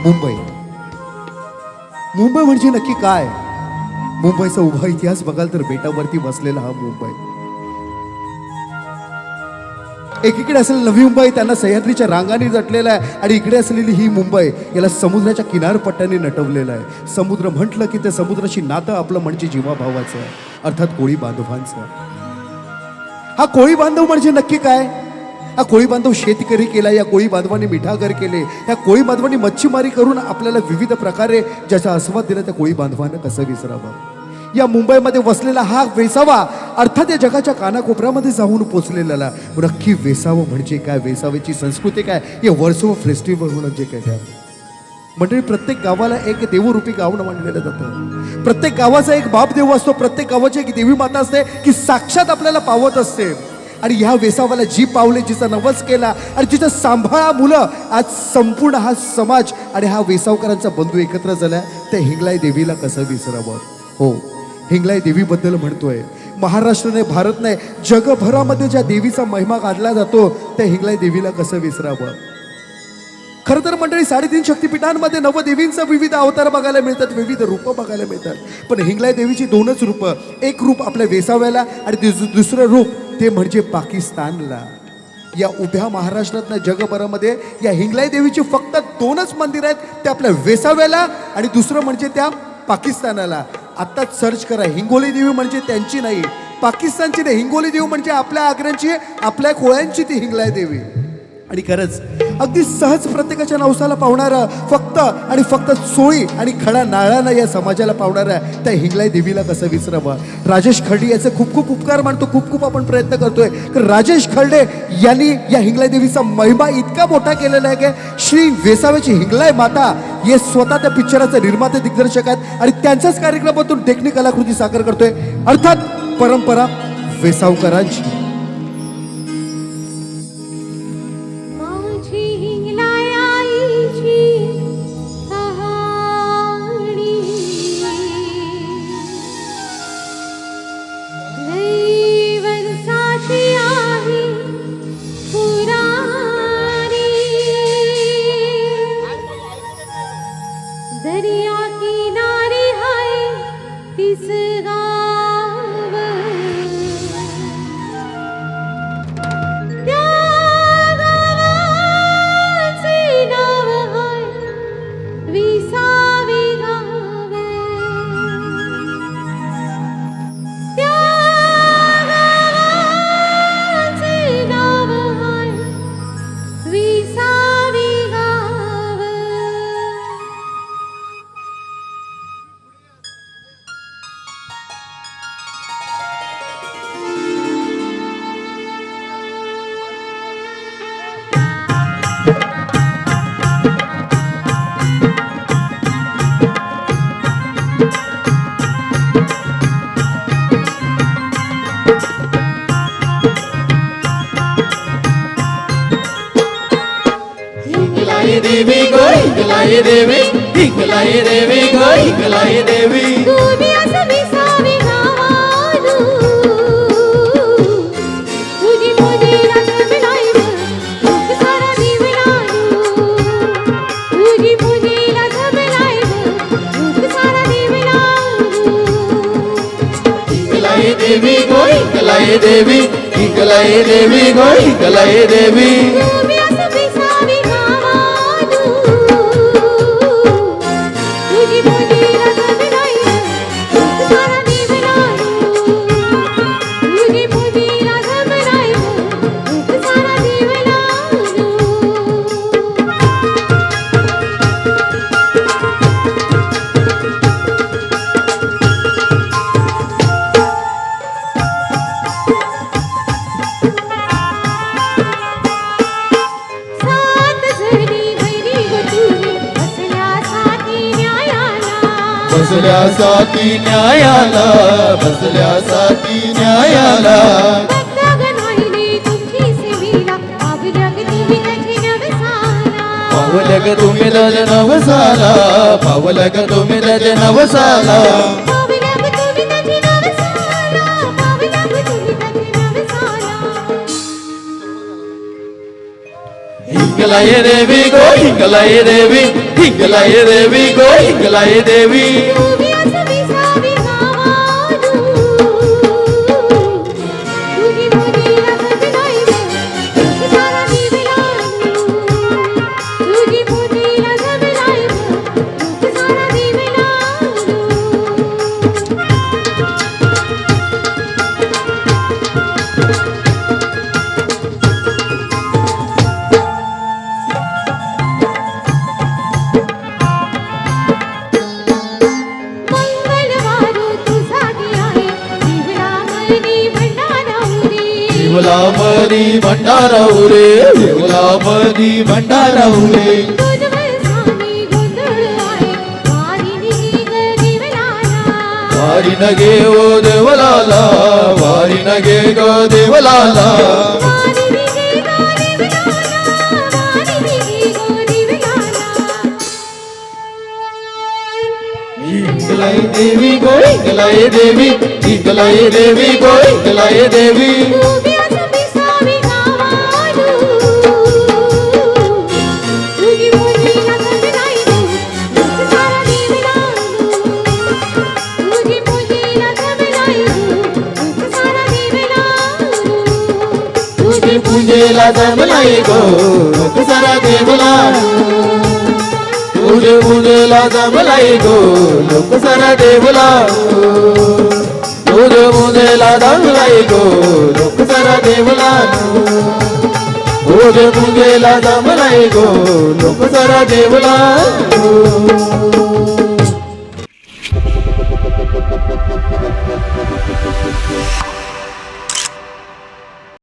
मुंबई. मुंबई म्हणजे नक्की काय? मुंबईचा उभा इतिहास बघाल तर बेटावरती बसलेला हा मुंबई. एकीकडे असलेली नवी मुंबई त्यांना सह्याद्रीच्या रांगांनी जटलेला आहे आणि इकडे असलेली ही मुंबई याला समुद्राच्या किनारपट्ट्याने नटवलेलं आहे. समुद्र म्हटलं की ते समुद्राशी नातं आपलं म्हणजे जीवाभावाचं, अर्थात कोळी बांधवांचं. हा कोळी बांधव म्हणजे नक्की काय? हा कोळी बांधव शेतकरी केला, या कोळी बांधवांनी मिठागर केले, या कोळी बांधवांनी मच्छीमारी करून आपल्याला विविध प्रकारे ज्याचा आस्वाद दिला त्या कोळी बांधवांना कसं विसरावं. या मुंबईमध्ये वसलेला हा वेसावा अर्थात या जगाच्या कानाकोपऱ्यामध्ये जाऊन पोचलेला नक्की वेसावं म्हणजे काय, वेसाव्याची संस्कृती काय, हे वर्सोवा फेस्टिवल होणं जे काय त्या मंडळी. प्रत्येक गावाला एक देवरूपी गाव मानलेलं जातं. प्रत्येक गावाचा एक बाप देव असतो, प्रत्येक गावाची एक देवी माता असते की साक्षात आपल्याला पावत असते. आणि ह्या वेसावाला जी पावले, जिचा नवस केला आणि जिचा सांभाळा मुलं, आज संपूर्ण हा समाज आणि हा वेसावकरांचा बंधू एकत्र झाला, त्या हिंगलाई देवीला कसं विसरावं. हो, हिंगलाई देवीबद्दल म्हणतोय. महाराष्ट्र नाही, भारत नाही, जगभरामध्ये ज्या देवीचा महिमा गाजला जातो त्या हिंगलाई देवीला कसं विसरावं. खरं तर मंडळी 3.5 शक्तिपीठांमध्ये नवदेवींचा विविध अवतार बघायला मिळतात, विविध रूपं बघायला मिळतात. पण हिंगलाई देवीची 2च रूपं. एक रूप आपल्या वेसाव्याला आणि दुसरं रूप ते म्हणजे पाकिस्तानला. या उभ्या महाराष्ट्रात जगभरामध्ये या हिंगलाई देवीची फक्त 2च मंदिर आहेत, ते आपल्या वेसाव्याला आणि दुसरं म्हणजे त्या पाकिस्तानाला. आत्ताच सर्च करा, हिंगोली देवी म्हणजे त्यांची नाही, पाकिस्तानची नाही. हिंगोली देवी म्हणजे आपल्या आग्र्यांची, आपल्या कोळ्यांची ती हिंगलाई देवी. आणि खरंच अगदी सहज प्रत्येकाच्या नवसाला पावणारा, फक्त आणि फक्त सोळी आणि खडा नाळाला या समाजाला पावणारा त्या हिंगलाई देवीला कसं विसरावं. राजेश खर्डे याचे खूप खूप उपकार मानतो, खूप खूप आपण प्रयत्न करतोय. कारण राजेश खर्डे यांनी या हिंगलाई देवीचा महिमा इतका मोठा केलेला आहे की श्री वेसाव्याची हिंगलाई माता हे स्वतः त्या पिक्चराचे निर्माते दिग्दर्शक आहेत आणि त्यांच्याच कार्यक्रमातून देखणी कलाकृती साकार करतोय, अर्थात परंपरा वेसावकरांची. देवी गो हिंगलाई देवी, हिंगलाई देवी गो हिंगलाई देवी. तुम्ही असं विसावी गावालू, तुझी मोदीला जमलाय खूप सारा देवलालू, तुझी मोदीला जमलाय खूप सारा देवलालू. हिंगलाई देवी गो हिंगलाई देवी, हिंगलाई देवी गो हिंगलाई देवी. तुम्ही असं विसावी गावालू, तुझी मोदीला जमलाय खूप सारा देवलालू, तुझी मोदीला जमलाय खूप सारा देवलालू. सात जणी बहिणी गं तुम्ही बसल्या साथी न्यायाला, बसल्या साथी न्यायाला. भक्तगण वाहिले तुमची सेवेला, पावल्या ग तुम्ही त्याची नवसाला, पावल्या ग तुम्ही लज नवसाला, पावल्या ग तुम्ही लज नवसाला. पावल्या ग तुम्ही त्याची नवसाला, पावल्या ग तुम्ही त्याची नवसाला. हिंगलाय देवी गो हिंगलाय देवी हिंगलाय देवी गो हिंगलाय देवी उभी असावी सावी गावातून. तुझी पोरीला जगलाय गं, सारा दिवलानू. तुझी पोरीला जगलाय गं, सारा दिवलानू. मंगळवार तुझा आहे दिवलामणी भंडारवरी. देवलामणी भंडाराऊ रे देवलामणी भंडाराऊ रे तुझवसानी गोंधळ आहे वारिणी ग दिवलाला. वारी नगे ओ देवलाला वारी नगे गो देवलाला वारिणी ग दिवलाला, वारिणी ग दिवलाला. हिंगलाय देवी गो हिंगलाय देवी हिंगलाय देवी गो हिंगलाय देवी उभी असावी सावी गावातून. तुझी पोरीला जगलाय गं, सारा दिवलानू. तुझी पोरीला जगलाय गं, सारा दिवलानू. तुझी पूजेला जमलाय गो लोक सारा देवला तुझे पूजेला जमलाय गो लोक सारा देवला तुझे पूजेला जमलाय गो लोक सारा देवला तुझे पूजेला जमलाय गो लोक सारा देवला